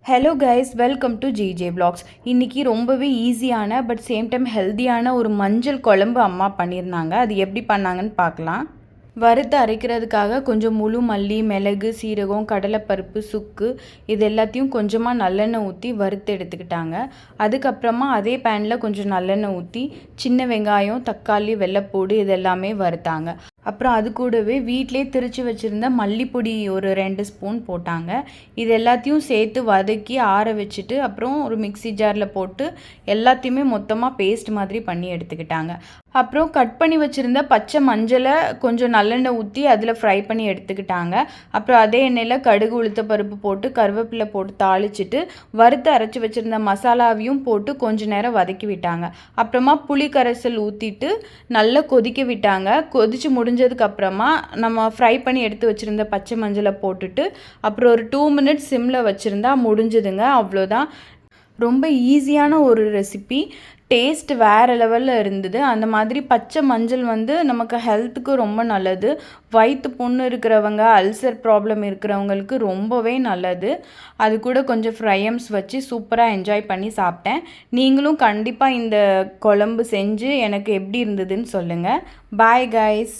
Hello guys, welcome to GJ Vlogs. இன்றைக்கி ரொம்பவே ஈஸியான பட் சேம் டைம் ஹெல்த்தியான ஒரு மஞ்சள் குழம்பு அம்மா பண்ணியிருந்தாங்க. அது எப்படி பண்ணாங்கன்னு பார்க்கலாம். வறுத்து அரைக்கிறதுக்காக கொஞ்சம் முழு மல்லி, மிளகு, சீரகம், கடலைப்பருப்பு, சுக்கு இது எல்லாத்தையும் கொஞ்சமாக நல்லெண்ணெய் ஊற்றி வறுத்து எடுத்துக்கிட்டாங்க. அதுக்கப்புறமா அதே பேனில் கொஞ்சம் நல்லெண்ணெய் ஊற்றி சின்ன வெங்காயம், தக்காளி, வெள்ளைப்பூடு இது எல்லாமே வறுத்தாங்க. அப்புறம் அது கூடவே வீட்டிலே திரித்து வச்சுருந்த மல்லிப்பொடி ஒரு 2 ஸ்பூன் போட்டாங்க. இது எல்லாத்தையும் சேர்த்து வதக்கி ஆற வச்சுட்டு அப்புறம் ஒரு மிக்சி ஜாரில் போட்டு எல்லாத்தையுமே மொத்தமாக பேஸ்ட் மாதிரி பண்ணி எடுத்துக்கிட்டாங்க. அப்புறம் கட் பண்ணி வச்சுருந்த பச்சை மஞ்சளை கொஞ்சம் நல்லெண்ணெய் ஊற்றி அதில் ஃப்ரை பண்ணி எடுத்துக்கிட்டாங்க. அப்புறம் அதே எண்ணெயில் கடுகு, உளுத்த பருப்பு போட்டு கருவேப்பிலை போட்டு தாளிச்சிட்டு வறுத்து அரைச்சி வச்சுருந்த மசாலாவையும் போட்டு கொஞ்சம் நேரம் வதக்கி விட்டாங்க. அப்புறமா புளி கரைசல் ஊற்றிட்டு நல்லா கொதிக்க விட்டாங்க. கொதித்து முடிஞ்சதுக்கப்புறமா நம்ம ஃப்ரை பண்ணி எடுத்து வச்சுருந்த பச்சை மஞ்சளை போட்டுட்டு அப்புறம் ஒரு 2 மினிட்ஸ் சிம்மில் வச்சுருந்தா முடிஞ்சுதுங்க. அவ்வளோதான். ரொம்ப ஈஸியான ஒரு ரெசிபி. டேஸ்ட் வேறு லெவலில் இருந்தது. அந்த மாதிரி பச்சை மஞ்சள் நமக்கு ஹெல்த்துக்கு ரொம்ப நல்லது. வயிற்று புண்ணு இருக்கிறவங்க, அல்சர் ப்ராப்ளம் இருக்கிறவங்களுக்கு ரொம்பவே நல்லது. அது கூட கொஞ்சம் ஃப்ரையம்ஸ் வச்சு சூப்பராக என்ஜாய் பண்ணி சாப்பிட்டேன். நீங்களும் கண்டிப்பாக இந்த குழம்பு செஞ்சு எனக்கு எப்படி இருந்ததுன்னு சொல்லுங்கள். Bye guys.